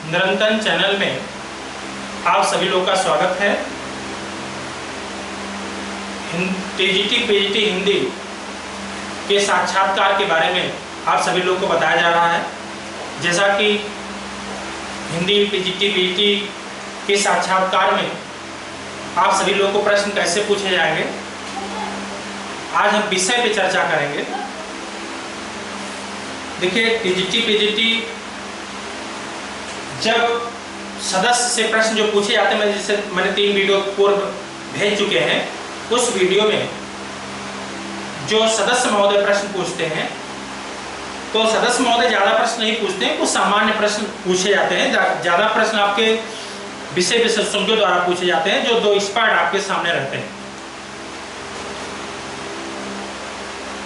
निरंतर चैनल में आप सभी लोगों का स्वागत है। टीजीटी पीजीटी हिंदी के साक्षात्कार के बारे में आप सभी लोगों को बताया जा रहा है। जैसा कि हिंदी टीजीटी पीजीटी के साक्षात्कार में आप सभी लोगों को प्रश्न कैसे पूछे जाएंगे, आज हम विषय पे चर्चा करेंगे। देखिए, टीजीटी पीजीटी जब सदस्य से प्रश्न जो पूछे जाते हैं, मैंने 3 वीडियो पूर्व भेज चुके हैं। उस वीडियो में जो सदस्य महोदय प्रश्न पूछते हैं, तो सदस्य महोदय ज़्यादा प्रश्न नहीं पूछते हैं, कुछ सामान्य प्रश्न पूछे जाते हैं। ज़्यादा प्रश्न आपके विषय विशेषज्ञों द्वारा पूछे जाते हैं, जो 2 एक्सपर्ट आपके सामने रहते हैं।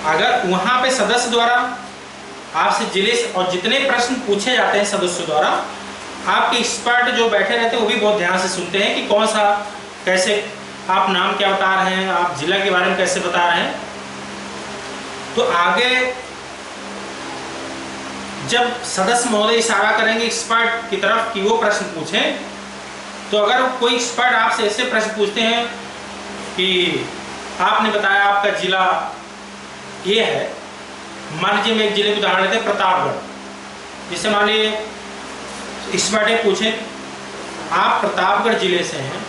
अगर वहाँ पे सदस्य द्वारा आपसे जिले और जितने प्रश्न पूछे जाते हैं सदस्यों द्वारा, आपके एक्सपर्ट जो बैठे रहते हैं वो भी बहुत ध्यान से सुनते हैं कि कौन सा, कैसे आप नाम क्या बता रहे हैं, आप जिला के बारे में कैसे बता रहे हैं। तो आगे जब सदस्य महोदय इशारा करेंगे एक्सपर्ट की तरफ कि वो प्रश्न पूछें, तो अगर कोई एक्सपर्ट आपसे ऐसे प्रश्न पूछते हैं कि आपने बताया आपका जिला ये है, मान लीजिए मैं एक जिले की उदाहरण लेते हैं, प्रतापगढ़। जैसे मान लीजिए एक्सपर्ट पूछे आप प्रतापगढ़ जिले से हैं,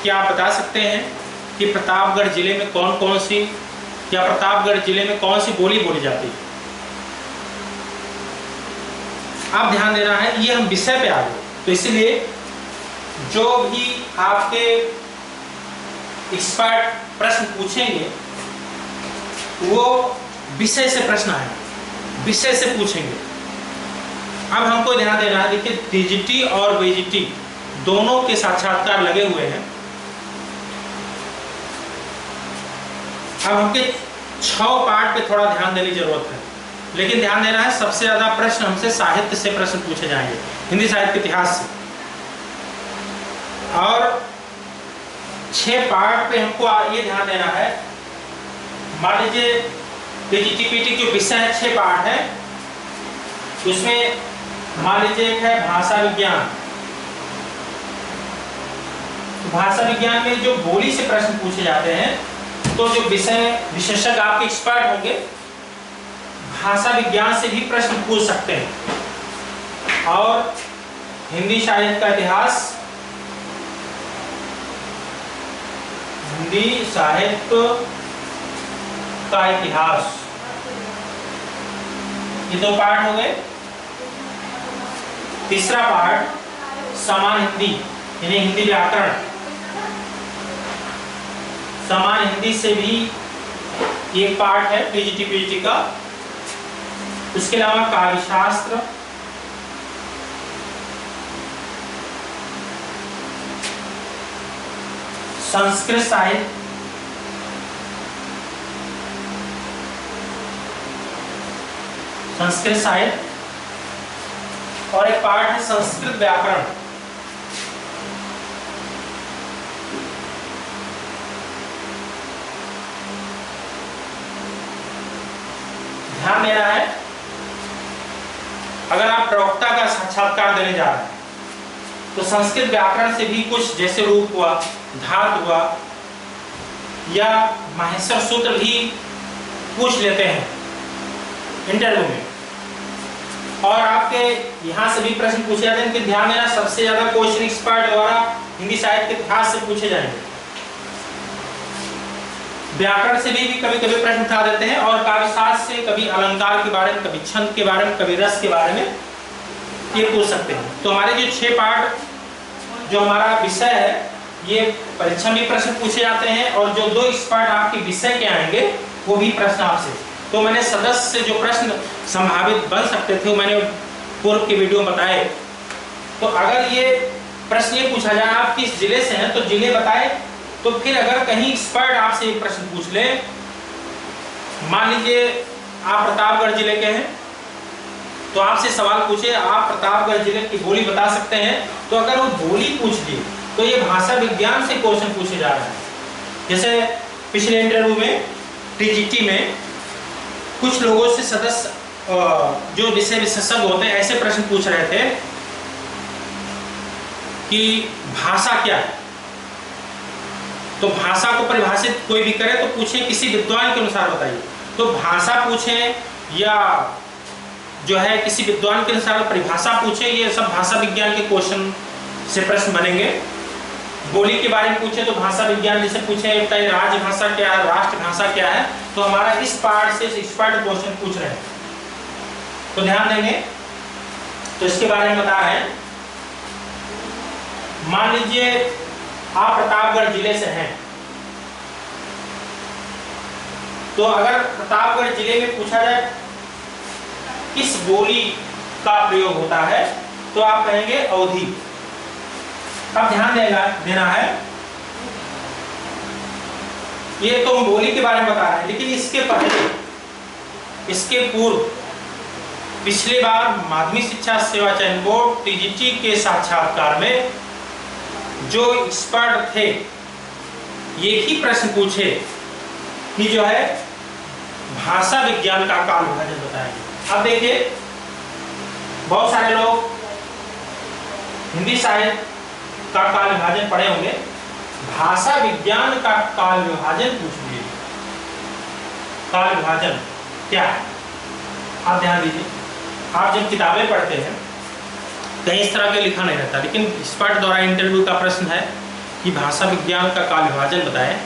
क्या आप बता सकते हैं कि प्रतापगढ़ जिले में कौन कौन सी, या प्रतापगढ़ जिले में कौन सी बोली बोली जाती है। आप ध्यान देना है, ये हम विषय पे आ गए। तो इसलिए जो भी आपके एक्सपर्ट प्रश्न पूछेंगे वो विषय से प्रश्न आएगा, विषय से पूछेंगे। अब हमको ध्यान देना है, देखिए टीजीटी और बीजीटी दोनों के साक्षात्कार लगे हुए हैं। अब हमके 6 पार्ट पे थोड़ा ध्यान देने की जरूरत है, लेकिन ध्यान देना है सबसे ज्यादा प्रश्न हमसे साहित्य से प्रश्न पूछे जाएंगे, हिंदी साहित्य के इतिहास से। और 6 पार्ट पे हमको ये ध्यान देना है, मान लीजिए टीजीटी पीजीटी जो विषय है 6 पार्ट है, उसमें मान लीजिए एक है भाषा विज्ञान। भाषा विज्ञान में जो बोली से प्रश्न पूछे जाते हैं, तो जो विषय विशेषज्ञ आपके एक्सपर्ट होंगे भाषा विज्ञान से भी प्रश्न पूछ सकते हैं। और हिंदी साहित्य का इतिहास, हिंदी साहित्य का इतिहास, ये 2 पार्ट हो गए। तीसरा पार्ट सामान्य हिंदी, यानी हिंदी व्याकरण। सामान्य हिंदी से भी एक पार्ट है टीजीटी पीजीटी का। उसके अलावा काव्यशास्त्र, संस्कृत साहित्य, संस्कृत साहित्य, और एक पार्ट है संस्कृत व्याकरण। ध्यान देना है, अगर आप प्रवक्ता का साक्षात्कार देने जा रहे हैं तो संस्कृत व्याकरण से भी कुछ, जैसे रूप हुआ, धातु हुआ, या माहेश्वर सूत्र भी पूछ लेते हैं इंटरव्यू में। और आपके यहाँ से भी प्रश्न पूछे जाते हैं कि ध्यान देना, सबसे ज्यादा क्वेश्चन एक्सपर्ट द्वारा हिंदी साहित्य के इतिहास से पूछे जाएंगे। व्याकरण से भी कभी कभी प्रश्न उठा देते हैं, और काव्यशास्त्र से कभी अलंकार के बारे में, कभी छंद के बारे में, कभी रस के बारे में ये पूछ सकते हैं। तो हमारे जो 6 पार्ट जो हमारा विषय है, ये परीक्षा में प्रश्न पूछे जाते हैं, और जो 2 एक्सपर्ट आपके विषय के आएंगे वो भी प्रश्न आपसे। तो मैंने सदस्य से जो प्रश्न संभावित बन सकते थे वो मैंने पूर्व के वीडियो में बताए। तो अगर ये प्रश्न ये पूछा जाए आप किस जिले से हैं, तो जिले बताए। तो फिर अगर कहीं एक्सपर्ट आपसे एक प्रश्न पूछ ले, मान लीजिए आप प्रतापगढ़ जिले के हैं, तो आपसे सवाल पूछे आप प्रतापगढ़ जिले की बोली बता सकते हैं, तो अगर वो बोली पूछ ली तो ये भाषा विज्ञान से क्वेश्चन पूछे जा रहे हैं। जैसे पिछले इंटरव्यू में टीजीटी में कुछ लोगों से सदस्य जो विषय विशेषज्ञ होते हैं ऐसे प्रश्न पूछ रहे थे कि भाषा क्या है। तो भाषा को परिभाषित कोई भी करे तो पूछे किसी विद्वान के अनुसार बताइए। तो भाषा पूछे या जो है किसी विद्वान के अनुसार परिभाषा पूछे, ये सब भाषा विज्ञान के क्वेश्चन से प्रश्न बनेंगे। बोली के बारे में पूछे तो भाषा विज्ञान जैसे पूछे राजभाषा क्या है, राष्ट्रभाषा क्या है, तो हमारा इस पार्ट से एक्सपर्ट क्वेश्चन पूछ रहे हैं, तो ध्यान देंगे। तो इसके बारे में बता रहे हैं। मान लीजिए आप प्रतापगढ़ जिले से हैं, तो अगर प्रतापगढ़ जिले में पूछा जाए किस बोली का प्रयोग होता है तो आप कहेंगे अवधी। अब ध्यान देना है, ये तो हम बोली के बारे में बता रहे हैं, लेकिन इसके पहले, इसके पूर्व पिछले बार माध्यमिक शिक्षा सेवा चयन बोर्ड टीजीटी के साक्षात्कार में जो एक्सपर्ट थे ये ही प्रश्न पूछे कि जो है भाषा विज्ञान का काल विभाजन बताएंगे। अब देखिए बहुत सारे लोग हिंदी साहित्य का काल विभाजन पढ़े होंगे, भाषा विज्ञान का काल विभाजन पूछ लीजिए। काल विभाजन क्या है आप ध्यान दीजिए। आप जब किताबें पढ़ते हैं कहीं इस तरह के लिखा नहीं रहता, लेकिन एक्सपर्ट द्वारा इंटरव्यू का प्रश्न है कि भाषा विज्ञान का काल विभाजन बताएं।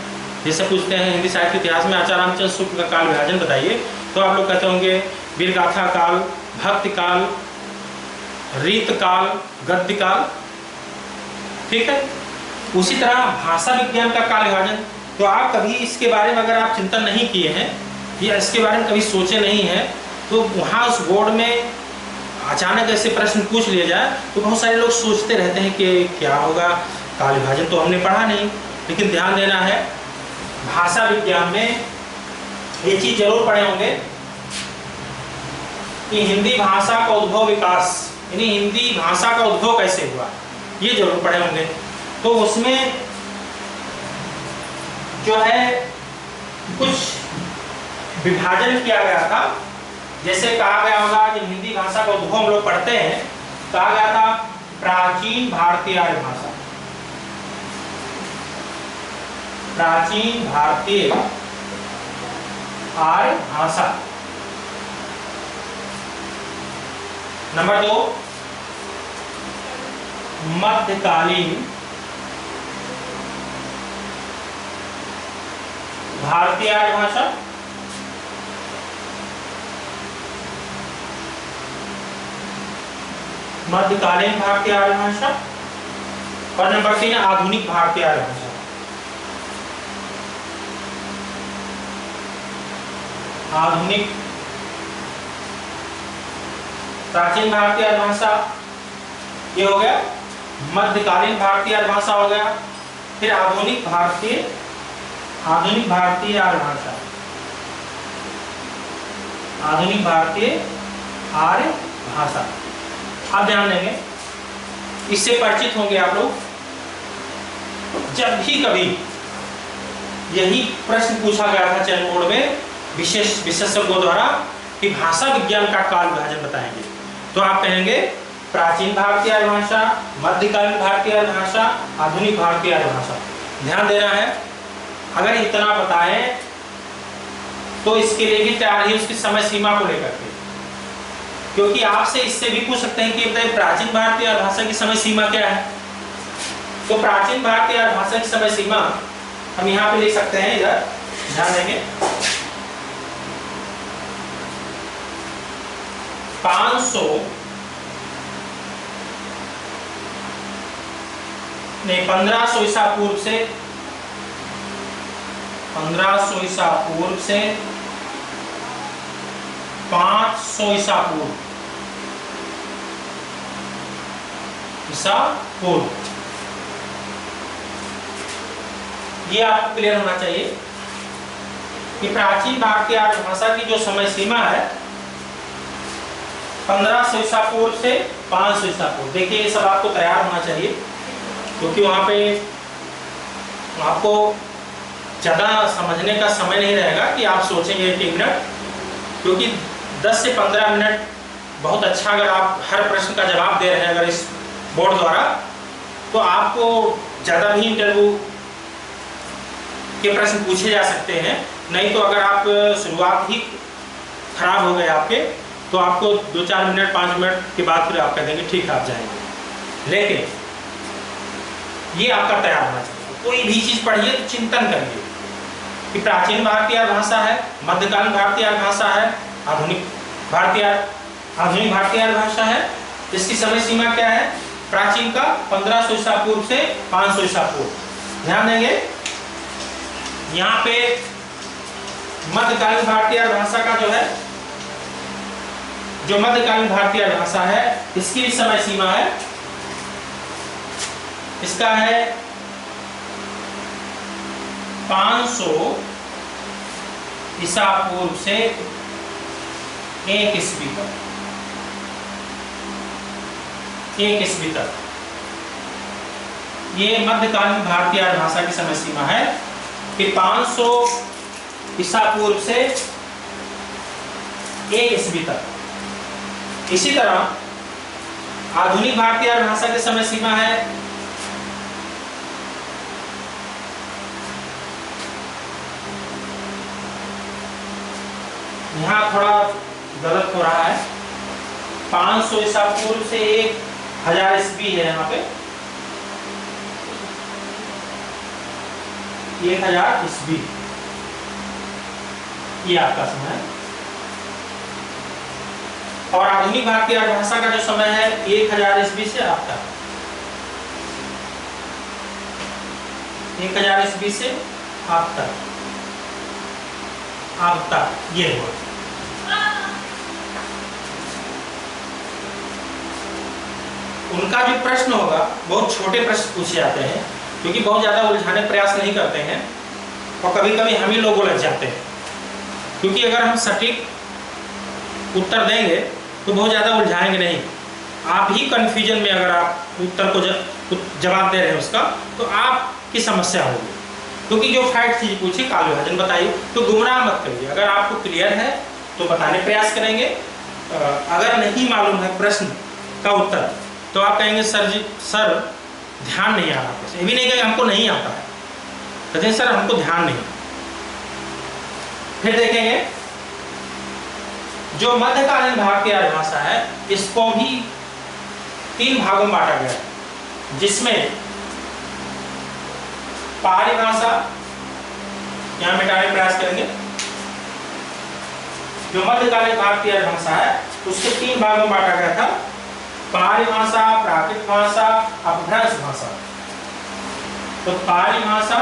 जैसे पूछते हैं हिंदी साहित्य इतिहास में आचार्य रामचंद्र शुक्ल का काल विभाजन बताइए, तो आप लोग कहते होंगे वीरगाथा काल, भक्ति काल, रीत काल, गद्य काल, ठीक है। उसी तरह भाषा विज्ञान का काल विभाजन, तो आप कभी इसके बारे में अगर आप चिंतन नहीं किए हैं या इसके बारे में कभी सोचे नहीं हैं, तो वहाँ उस बोर्ड में अचानक ऐसे प्रश्न पूछ लिया जाए तो बहुत सारे लोग सोचते रहते हैं कि क्या होगा, काल विभाजन तो हमने पढ़ा नहीं। लेकिन ध्यान देना है, भाषा विज्ञान में ये चीज जरूर पढ़े होंगे कि हिंदी भाषा का उद्भव विकास, यानी हिंदी भाषा का उद्भव कैसे हुआ, ये जरूर पढ़े होंगे। तो उसमें जो है कुछ विभाजन किया गया था, जैसे कहा गया होगा जब हिंदी भाषा का उद्भव हम लोग पढ़ते हैं, कहा गया था प्राचीन भारतीय आर्य भाषा, प्राचीन भारतीय आर्य भाषा। नंबर 2 मध्यकालीन भारतीय आर्य भाषा। मध्यकालीन भारतीय आर्य भाषा। और नंबर 3 आधुनिक भारतीय आर्य भाषा। आधुनिक प्राचीन भारतीय आर्य भाषा ये हो गया, मध्यकालीन भारतीय आर्य भाषा हो गया, फिर आधुनिक भारतीय आर्य भाषा, आधुनिक भारतीय आर्य भाषा। आप ध्यान देंगे, इससे परिचित होंगे आप लोग। जब भी कभी यही प्रश्न पूछा गया था चयन बोर्ड में विशेष विशेषज्ञों द्वारा कि भाषा विज्ञान का काल विभाजन बताएंगे, तो आप कहेंगे प्राचीन भारतीय आर्य भाषा, मध्यकालीन भारतीय आर्य भाषा, आधुनिक भारतीय आर्य भाषा। ध्यान देना है, अगर इतना बताएं तो इसके लिए भी तैयार ही उसकी समय सीमा को लेकर के, क्योंकि आपसे इससे भी पूछ सकते हैं कि प्राचीन भारतीय आर्य भाषा की समय सीमा क्या है। तो प्राचीन भारतीय आर्य भाषा की समय सीमा हम यहाँ पे लिख सकते हैं, इधर ध्यान देंगे 1500 ईसा पूर्व से 1500 ईसा पूर्व से 500 ईसा पूर्व, ये आपको क्लियर होना चाहिए कि प्राचीन भारतीय आर्य भाषा की जो समय सीमा है 1500 ईसा पूर्व से 500 ईसा पूर्व। देखिए ये सब आपको तैयार होना चाहिए, क्योंकि वहाँ पे आपको ज़्यादा समझने का समय नहीं रहेगा कि आप सोचेंगे 1 मिनट, क्योंकि 10 से 15 मिनट बहुत अच्छा, अगर आप हर प्रश्न का जवाब दे रहे हैं अगर इस बोर्ड द्वारा, तो आपको ज़्यादा भी इंटरव्यू के प्रश्न पूछे जा सकते हैं। नहीं तो अगर आप शुरुआत ही खराब हो गए आपके, तो आपको 2-4 मिनट 5 मिनट के बाद फिर आप कह देंगे ठीक है आप जाएंगे। लेकिन ये आपका तैयार होना चाहिए। कोई भी चीज़ पढ़िए तो चिंतन करिए कि प्राचीन भारतीय भाषा है, मध्यकालीन भारतीय भाषा है, आधुनिक भारतीय भाषा है। इसकी समय सीमा क्या है? प्राचीन का 1500 ईसा पूर्व से 500 ईसा पूर्व। ध्यान देंगे यहाँ पे मध्यकालीन भारतीय भाषा का जो मध्यकालीन भारतीय भाषा है, इसकी भी समय सीमा है। इसका है 500 ईसा पूर्व से 1 ईस्वी तक। 1 ईस्वी तक ये मध्यकालीन भारतीय भाषा की समय सीमा है कि 500 ईसा पूर्व से 1 ईस्वी तक। इसी तरह आधुनिक भारतीय भाषा की समय सीमा है यहाँ थोड़ा गलत हो रहा है, 500 ईसा पूर्व से 1000 ईस्वी है। यहाँ पे 1000 ईस्वी ये आपका समय है। और आधुनिक भारतीय भाषा का जो समय है 1000 ईस्वी से अब तक। 1000 ईस्वी से अब तक ये हो। उनका जो प्रश्न होगा बहुत छोटे प्रश्न पूछे जाते हैं, क्योंकि बहुत ज़्यादा उलझाने प्रयास नहीं करते हैं और कभी कभी हम ही लोग उलझ जाते हैं। क्योंकि अगर हम सटीक उत्तर देंगे तो बहुत ज़्यादा उलझाएंगे नहीं। आप ही कन्फ्यूजन में अगर आप उत्तर को जवाब दे रहे हैं उसका, तो आपकी समस्या होगी। क्योंकि जो फैक्ट चीज पूछी काल विभाजन बताइए, तो गुमराह मत करिए। अगर आपको क्लियर है तो बताने प्रयास करेंगे। अगर नहीं मालूम है प्रश्न का उत्तर, तो आप कहेंगे सर ध्यान नहीं आ रहा। ये भी नहीं कहेंगे हमको नहीं आता है, कहते हैं सर हमको ध्यान नहीं। फिर देखेंगे जो मध्यकालीन भारतीय भाषा है, इसको भी 3 भागों में बांटा गया है, जिसमें पाली भाषा यहाँ मिटाने का प्रयास करेंगे। जो मध्यकालीन भारतीय भाषा है उसको 3 भागों में बांटा गया था, पाली भाषा, प्राकृत भाषा, अपभ्रंश भाषा। तो पाली भाषा,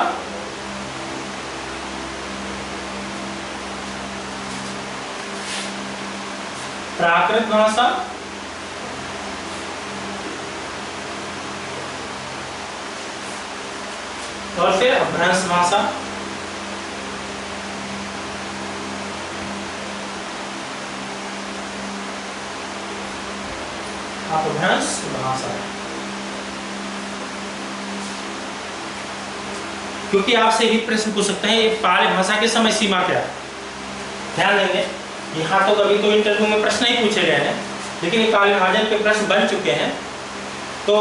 प्राकृत भाषा और फिर अपभ्रंश भाषा। अपभ्रंश भाषा। क्योंकि आपसे भी प्रश्न पूछ सकते हैं ये पाली भाषा की समय सीमा क्या है। ध्यान देंगे यहाँ तो कभी तो इंटरव्यू में प्रश्न नहीं पूछे गए हैं, लेकिन ये काल विभाजन के प्रश्न बन चुके हैं, तो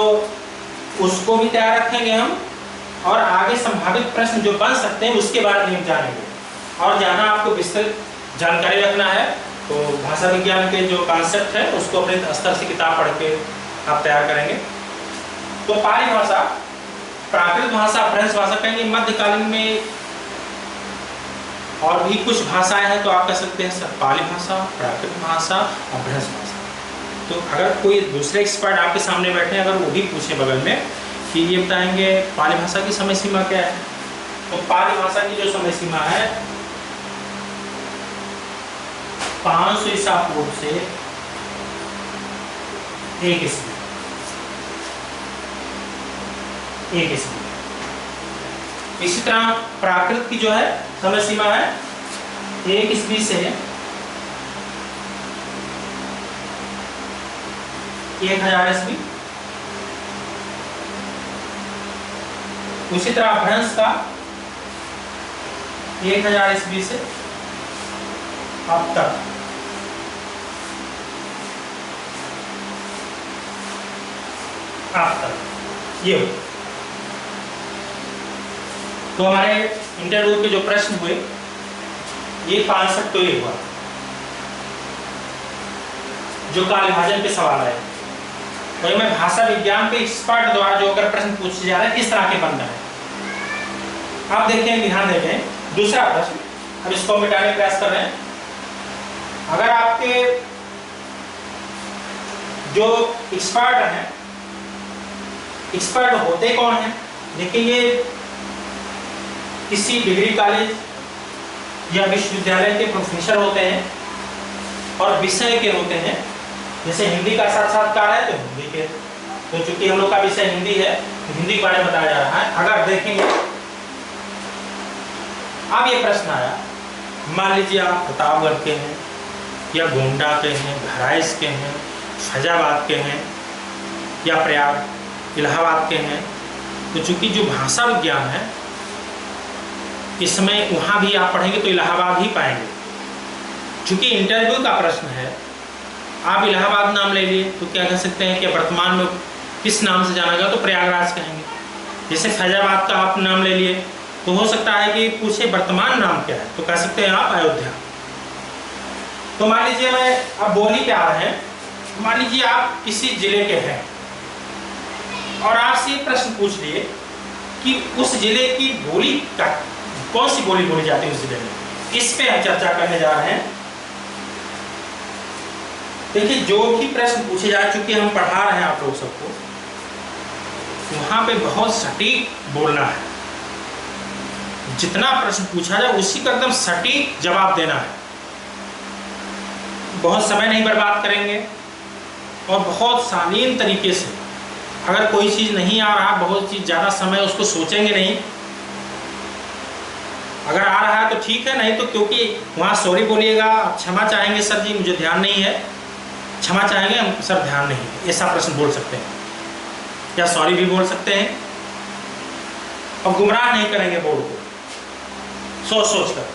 उसको भी तैयार रखेंगे हम। और आगे संभावित प्रश्न जो बन सकते हैं उसके बारे में जानेंगे। और जहाँ आपको विस्तृत जानकारी रखना है तो भाषा विज्ञान के जो कॉन्सेप्ट है उसको अपने स्तर से किताब पढ़ के आप तैयार करेंगे। तो पाली भाषा, प्राकृत भाषा, अपभ्रंश भाषा कहेंगे। मध्यकालीन में और भी कुछ भाषाएं हैं, तो आप कह सकते हैं सर पाली भाषा, प्राकृत भाषा, अपभ्रंश भाषा। तो अगर कोई दूसरे एक्सपर्ट आपके सामने बैठे हैं, अगर वो भी पूछे बगल में कि ये बताएंगे पाली भाषा की समय सीमा क्या है, तो पाली भाषा की जो समय सीमा है 500 ईसा पूर्व से 1 ईस्वी। इसी तरह प्राकृत की जो है समय सीमा है 1 ईस्वी से 1000 ईस्वी। उसी तरह अपभ्रंश का 1000 ईस्वी से अब तक। ये हो। तो हमारे इंटरव्यू के जो प्रश्न हुए ये कॉन्सेप्ट तो ये हुआ जो काल विभाजन पे सवाल आए। तो मैं भाषा विज्ञान के एक्सपर्ट द्वारा जो अगर प्रश्न पूछे जा रहे हैं इस तरह के बन रहे हैं। आप देखें, ध्यान देखें दूसरा प्रश्न, अब इसको मिटाने का प्रयास कर रहे हैं। अगर आपके जो एक्सपर्ट हैं, एक्सपर्ट होते कौन हैं? देखिए ये किसी डिग्री कॉलेज या विश्वविद्यालय के प्रोफेसर होते हैं और विषय के होते हैं। जैसे हिंदी का साक्षात्कार है तो हिंदी के, तो चूंकि हम लोग का विषय हिंदी है तो हिंदी के बारे में बताया जा रहा है। अगर देखेंगे अब ये प्रश्न आया, मान लीजिए आप प्रतापगढ़ के हैं या गोंडा के हैं, बहराइच के हैं, फैजाबाद के हैं या प्रयाग इलाहाबाद के हैं, तो चूंकि जो भाषा विज्ञान है इसमें वहाँ भी आप पढ़ेंगे तो इलाहाबाद ही पाएंगे। चूंकि इंटरव्यू का प्रश्न है, आप इलाहाबाद नाम ले लिए तो क्या कह सकते हैं कि वर्तमान में किस नाम से जाना गया, तो प्रयागराज कहेंगे। जैसे फैजाबाद का आप नाम ले लिए तो हो सकता है कि पूछे वर्तमान नाम क्या है, तो कह सकते हैं आप अयोध्या। तो मान लीजिए मैं अब बोली पे आ रहे हैं, मान लीजिए आप किसी जिले के हैं और आपसे प्रश्न पूछ लिए कि उस जिले की बोली का कौन सी बोली बोली जाती है उस जिले में, इस पे हम चर्चा करने जा रहे हैं। देखिए जो भी प्रश्न पूछे जा चुके हम पढ़ा रहे हैं आप लोग सबको, वहां पे बहुत सटीक बोलना है। जितना प्रश्न पूछा जाए उसी का एकदम सटीक जवाब देना है। बहुत समय नहीं बर्बाद करेंगे और बहुत शालीन तरीके से, अगर कोई चीज़ नहीं आ रहा, बहुत चीज़ ज़्यादा समय उसको सोचेंगे नहीं। अगर आ रहा है तो ठीक है, नहीं तो क्योंकि वहाँ सॉरी बोलिएगा, आप क्षमा चाहेंगे सर जी मुझे ध्यान नहीं है, क्षमा चाहेंगे हम सर ध्यान नहीं है, ऐसा प्रश्न बोल सकते हैं या सॉरी भी बोल सकते हैं। और गुमराह नहीं करेंगे बोर्ड को सोच सोच कर।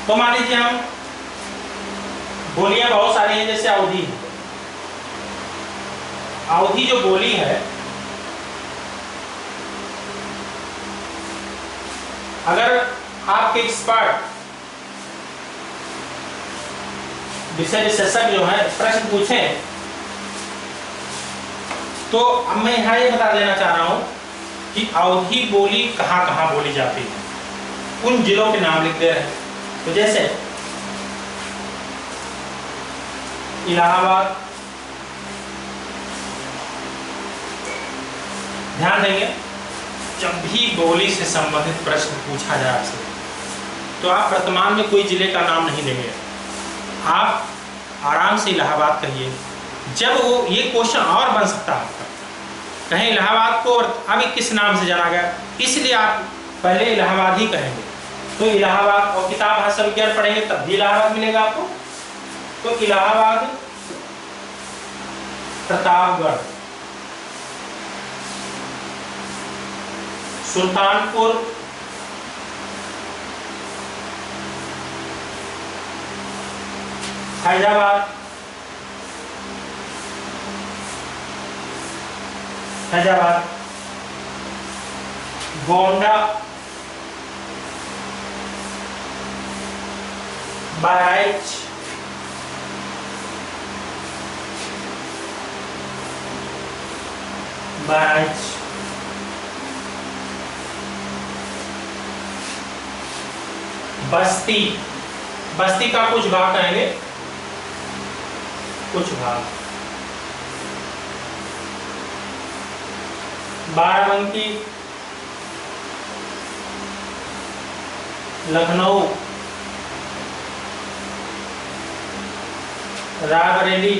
तो मान लीजिए हम बोलियां बहुत सारी हैं, जैसे अवधि है। अवधि जो बोली है, अगर आपके एक्सपर्ट विषय विशेषज्ञ जो है प्रश्न पूछें तो अब मैं यहाँ ये बता देना चाह रहा हूँ कि अवधि बोली कहाँ कहाँ बोली जाती है, उन जिलों के नाम लिख दे रहे हैं। तो जैसे इलाहाबाद, ध्यान देंगे जब भी बोली से संबंधित प्रश्न पूछा जाए आपसे तो आप वर्तमान में कोई जिले का नाम नहीं लेंगे, आप आराम से इलाहाबाद कहिए। जब वो ये क्वेश्चन और बन सकता है आपका, कहें इलाहाबाद को अभी किस नाम से जाना गया, इसलिए आप पहले इलाहाबाद ही कहेंगे। तो इलाहाबाद, और किताब भाषा विज्ञान पढ़ेंगे तब भी इलाहाबाद मिलेगा आपको। तो इलाहाबाद, प्रतापगढ़, सुल्तानपुर, फैजाबाद, गोंडा, बहराइच, बस्ती, बस्ती का कुछ भाग कहेंगे, कुछ भाग, बाराबंकी, लखनऊ, रायबरेली,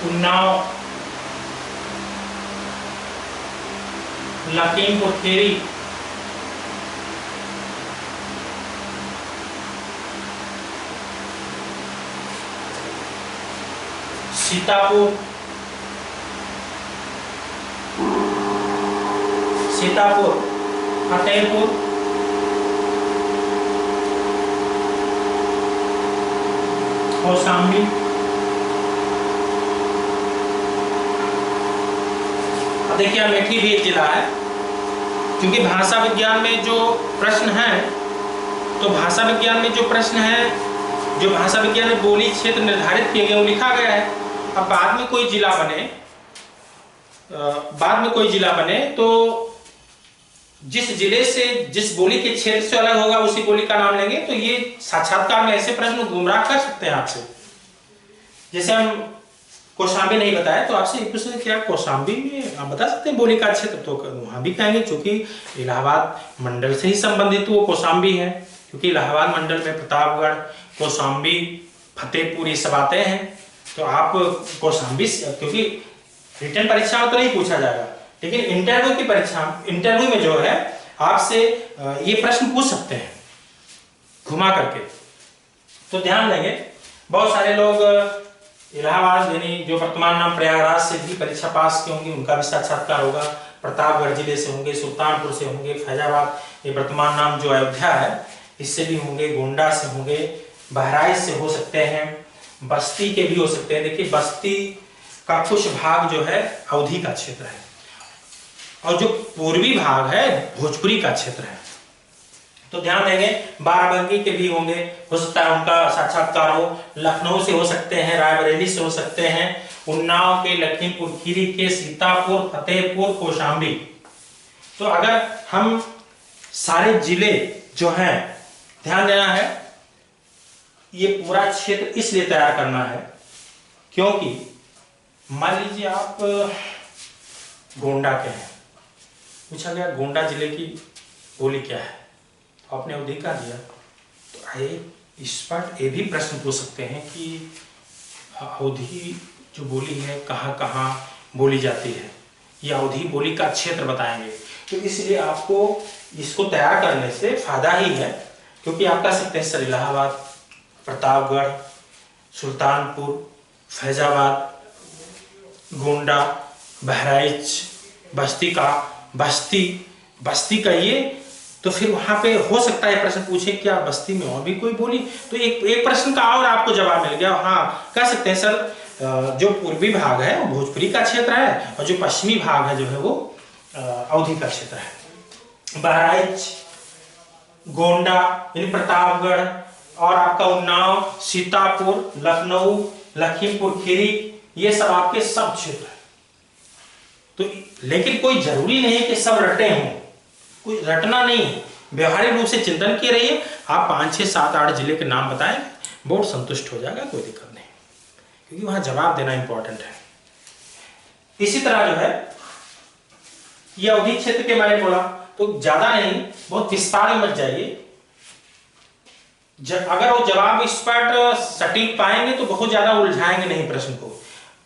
उन्नाव, लखीमपुर खीरी, सीतापुर, फतेहपुर, कौशाम्बी, अब देखिए अमेठी भी एक जिला है। क्योंकि भाषा विज्ञान में जो प्रश्न है, तो भाषा विज्ञान में जो प्रश्न है, जो भाषा विज्ञान में बोली क्षेत्र निर्धारित किए गए वो लिखा गया है। अब बाद में कोई जिला बने तो जिस जिले से, जिस बोली के क्षेत्र से अलग होगा उसी बोली का नाम लेंगे। तो ये साक्षात्कार में ऐसे प्रश्न गुमराह कर सकते हैं आपसे। जैसे हम कौशाम्बी नहीं बताया तो आपसे एक प्रश्न, क्या कौशाम्बी में आप बता सकते हैं बोली का क्षेत्र? तो वहां भी कहेंगे क्योंकि इलाहाबाद मंडल से ही संबंधित वो कौशाम्बी है, क्योंकि इलाहाबाद मंडल में प्रतापगढ़, कौशाम्बी, फतेहपुर ये सब आते हैं। तो आप कौशाम्बी, क्योंकि रिटर्न परीक्षा में तो नहीं पूछा जाएगा, लेकिन इंटरव्यू में जो है आपसे ये प्रश्न पूछ सकते हैं घुमा करके। तो ध्यान देंगे, बहुत सारे लोग इलाहाबाद यानी जो वर्तमान नाम प्रयागराज से भी परीक्षा पास किए होंगे, उनका भी साक्षात्कार होगा। प्रतापगढ़ जिले से होंगे, सुल्तानपुर से होंगे, फैजाबाद ये वर्तमान नाम जो अयोध्या है इससे भी होंगे, गोंडा से होंगे, बहराइच से हो सकते हैं, बस्ती के भी हो सकते हैं। देखिए बस्ती का कुछ भाग जो है अवधी का क्षेत्र है, और जो पूर्वी भाग है भोजपुरी का क्षेत्र है। तो ध्यान देंगे, बाराबंकी के भी होंगे, हो सकता है उनका साक्षात्कार हो। लखनऊ से हो सकते हैं, रायबरेली से हो सकते हैं, उन्नाव के, लखीमपुर खीरी के, सीतापुर, फतेहपुर, कौशाम्बी। तो अगर हम सारे जिले जो हैं, ध्यान देना है, ये पूरा क्षेत्र इसलिए तैयार करना है क्योंकि मान लीजिए आप गोंडा के हैं, पूछा गया गोंडा जिले की बोली क्या है, तो आपने अवधि का दिया, तो आइए इस पर ये भी प्रश्न पूछ सकते हैं कि अवधि जो बोली है कहाँ कहाँ बोली जाती है, या अवधि बोली का क्षेत्र बताएंगे। तो इसलिए आपको इसको तैयार करने से फायदा ही है, क्योंकि आप कह सकते हैं सर इलाहाबाद, प्रतापगढ़, सुल्तानपुर, फैजाबाद, गोंडा, बहराइच, बस्ती का ये, तो फिर वहां पे हो सकता है प्रश्न पूछे क्या बस्ती में और भी कोई बोली, तो एक प्रश्न का और आपको जवाब मिल गया। हाँ कह सकते हैं सर जो पूर्वी भाग है वो भोजपुरी का क्षेत्र है, और जो पश्चिमी भाग है जो है वो अवधी का क्षेत्र है। बहराइच, गोंडा यानी प्रतापगढ़, और आपका उन्नाव, सीतापुर, लखनऊ, लखीमपुर खीरी, ये सब आपके सब क्षेत्र है। तो लेकिन कोई जरूरी नहीं है कि सब रटे हों, कोई रटना नहीं है, व्यवहारिक रूप से चिंतन किए रहिए। आप 5, 6, 7, 8 जिले के नाम बताएं, बोर्ड संतुष्ट हो जाएगा, कोई दिक्कत नहीं, क्योंकि वहां जवाब देना इंपॉर्टेंट है। इसी तरह जो है ये अवधि क्षेत्र के मैंने बोला, तो ज्यादा नहीं, बहुत विस्तार में मत जाइए। अगर वो जवाब इस पर सटीक पाएंगे तो बहुत ज्यादा उलझाएंगे नहीं प्रश्न को।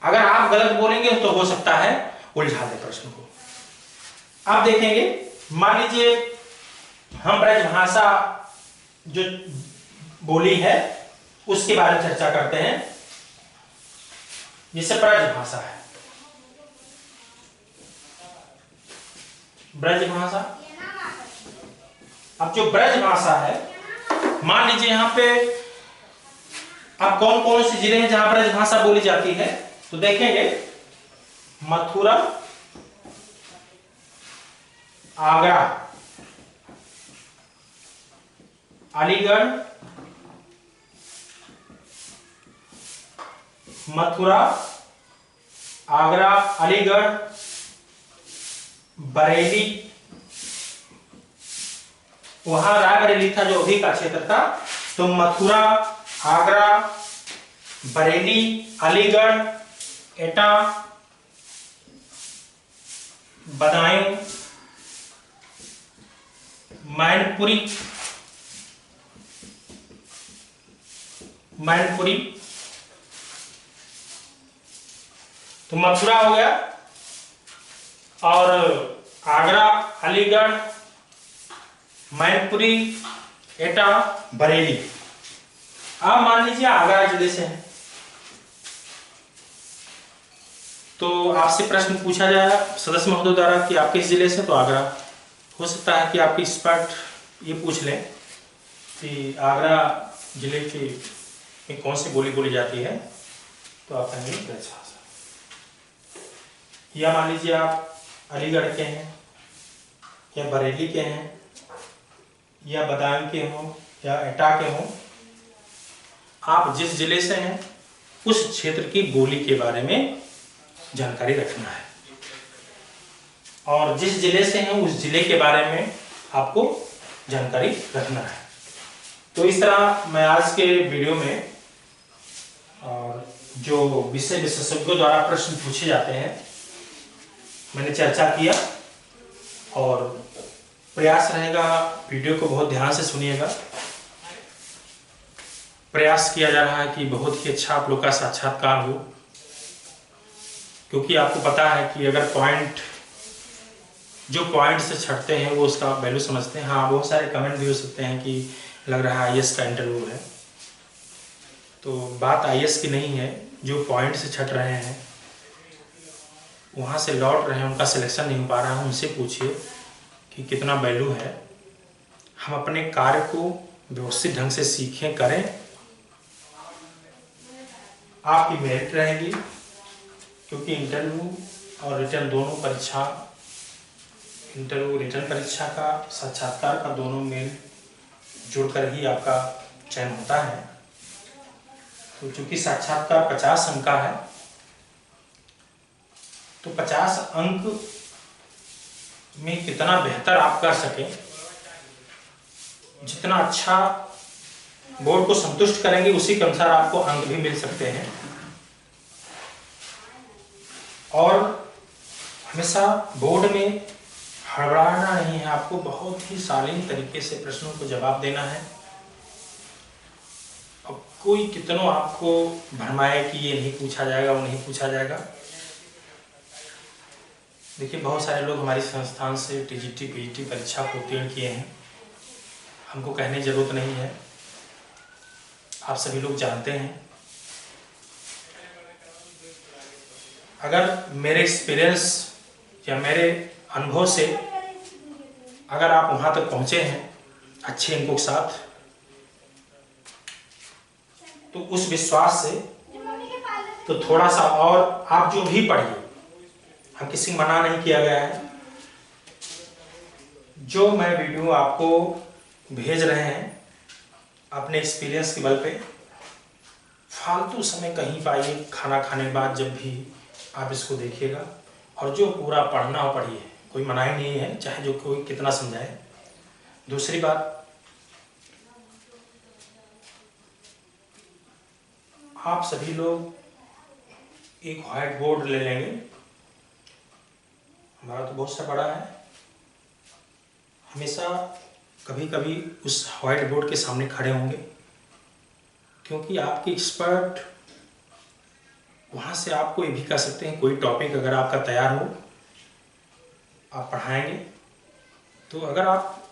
अगर आप गलत बोलेंगे तो हो सकता है उलझा दे प्रश्न को। आप देखेंगे, मान लीजिए हम ब्रजभाषा जो बोली है उसके बारे में चर्चा करते हैं। जैसे ब्रजभाषा है, ब्रजभाषा, अब जो ब्रजभाषा है, मान लीजिए यहां पे अब कौन कौन से जिले हैं जहां ब्रजभाषा बोली जाती है, तो देखेंगे मथुरा, आगरा, अलीगढ़, मथुरा, आगरा, अलीगढ़, बरेली, वहां रायबरेली था जो अवधी का क्षेत्र था, तो मथुरा, आगरा, बरेली, अलीगढ़, एटा, बदायूं, मैनपुरी, तो मथुरा हो गया, और आगरा, अलीगढ़, मैनपुरी, एटा, बरेली। अब मान लीजिए आगरा जिले से है, तो आपसे प्रश्न पूछा जाए सदस्य महोदय द्वारा कि आप किस जिले से, तो आगरा। हो सकता है कि आप इस पार्ट ये पूछ लें कि आगरा जिले के में कौन सी बोली बोली जाती है, तो आप कहेंगे ब्रज भाषा। या मान लीजिए आप अलीगढ़ के हैं या बरेली के हैं या बदायूं के हों या एटा के हों, आप जिस जिले से हैं उस क्षेत्र की बोली के बारे में जानकारी रखना है, और जिस जिले से हैं उस जिले के बारे में आपको जानकारी रखना है। तो इस तरह मैं आज के वीडियो में और जो विषय विशेषज्ञों द्वारा प्रश्न पूछे जाते हैं मैंने चर्चा किया, और प्रयास रहेगा वीडियो को बहुत ध्यान से सुनिएगा। प्रयास किया जा रहा है कि बहुत ही अच्छा आप लोग का साक्षात्कार हो, क्योंकि आपको पता है कि अगर जो पॉइंट से छटते हैं वो उसका वैल्यू समझते हैं। हाँ, बहुत सारे कमेंट भी हो सकते हैं कि लग रहा है आईएएस का इंटरव्यू है, तो बात आईएएस की नहीं है। जो पॉइंट से छट रहे हैं, वहाँ से लौट रहे हैं, उनका सिलेक्शन नहीं हो पा रहा है, उनसे पूछिए कि कितना वैल्यू है। हम अपने कार्य को व्यवस्थित ढंग से सीखें, करें, आपकी मेरिट रहेगी, क्योंकि इंटरव्यू और रिटर्न दोनों परीक्षा, इंटरव्यू रिटर्न परीक्षा का, साक्षात्कार का दोनों मेल जुड़कर ही आपका चयन होता है। तो चूंकि साक्षात्कार 50 अंक का है, तो 50 अंक में कितना बेहतर आप कर सकें, जितना अच्छा बोर्ड को संतुष्ट करेंगे उसी के अनुसार आपको अंक भी मिल सकते हैं। और हमेशा बोर्ड में हड़बड़ाना नहीं है, आपको बहुत ही शालीन तरीके से प्रश्नों को जवाब देना है। अब कोई कितनों आपको भरमाए कि ये नहीं पूछा जाएगा, वो नहीं पूछा जाएगा। देखिए, बहुत सारे लोग हमारी संस्थान से टीजीटी पीजीटी परीक्षा को उत्तीर्ण किए हैं, हमको कहने की जरूरत नहीं है, आप सभी लोग जानते हैं। अगर मेरे एक्सपीरियंस या मेरे अनुभव से अगर आप वहाँ तक पहुँचे हैं अच्छे अंकों के साथ, तो उस विश्वास से तो थोड़ा सा और आप जो भी पढ़िए, हम किसी मना नहीं किया गया है। जो मैं वीडियो आपको भेज रहे हैं अपने एक्सपीरियंस के बल पे, फालतू समय कहीं पाइए, खाना खाने के बाद जब भी आप इसको देखिएगा, और जो पूरा पढ़ना हो पढ़िए, कोई मनाही नहीं है, चाहे जो कोई कितना समझाए। दूसरी बात, आप सभी लोग एक व्हाइट बोर्ड ले लेंगे, हमारा तो बहुत सा बड़ा है, हमेशा कभी कभी उस व्हाइट बोर्ड के सामने खड़े होंगे, क्योंकि आपके एक्सपर्ट वहाँ से आपको ये भी कह सकते हैं, कोई टॉपिक अगर आपका तैयार हो, आप पढ़ाएंगे, तो अगर आप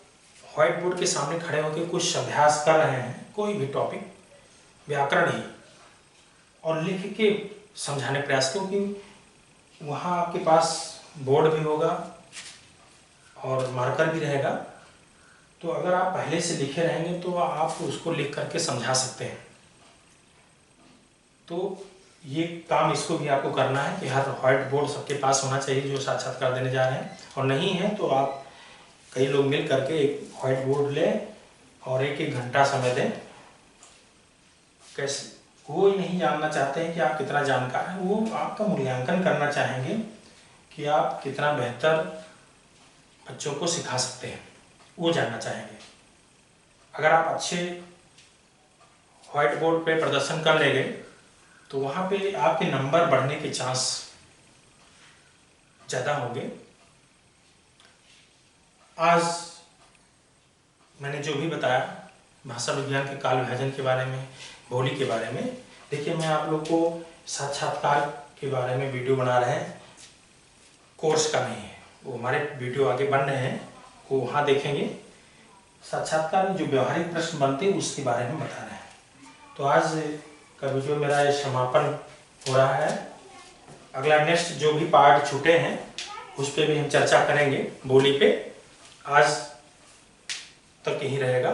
व्हाइट बोर्ड के सामने खड़े होकर कुछ अभ्यास कर रहे हैं, कोई भी टॉपिक, व्याकरण ही, और लिख के समझाने प्रयास, क्योंकि वहाँ आपके पास बोर्ड भी होगा और मार्कर भी रहेगा, तो अगर आप पहले से लिखे रहेंगे तो आप उसको लिख करके समझा सकते हैं। तो ये काम इसको भी आपको करना है कि हर व्हाइट बोर्ड सबके पास होना चाहिए जो साक्षात्कार देने जा रहे हैं, और नहीं है तो आप कई लोग मिल करके एक व्हाइट बोर्ड लें और एक घंटा समय दें। कैसे, कोई नहीं जानना चाहते हैं कि आप कितना जानकार हैं, वो आपका मूल्यांकन करना चाहेंगे कि आप कितना बेहतर बच्चों को सिखा सकते हैं, वो जानना चाहेंगे। अगर आप अच्छे व्हाइट बोर्ड पे प्रदर्शन कर लेंगे तो वहाँ पे आपके नंबर बढ़ने के चांस ज़्यादा होंगे। आज मैंने जो भी बताया भाषा विज्ञान के काल विभाजन के बारे में, बोली के बारे में, देखिए मैं आप लोग को साक्षात्कार के बारे में वीडियो बना रहे हैं, कोर्स का नहीं है, वो हमारे वीडियो आगे बन रहे हैं, वो वहाँ देखेंगे। साक्षात्कार में जो व्यवहारिक प्रश्न बनते हैं उसके बारे में बता रहे हैं। तो आज का वीडियो मेरा ये समापन हो रहा है। अगला नेक्स्ट जो भी पार्ट छूटे हैं उस पर भी हम चर्चा करेंगे, बोली पे। आज तक यही रहेगा।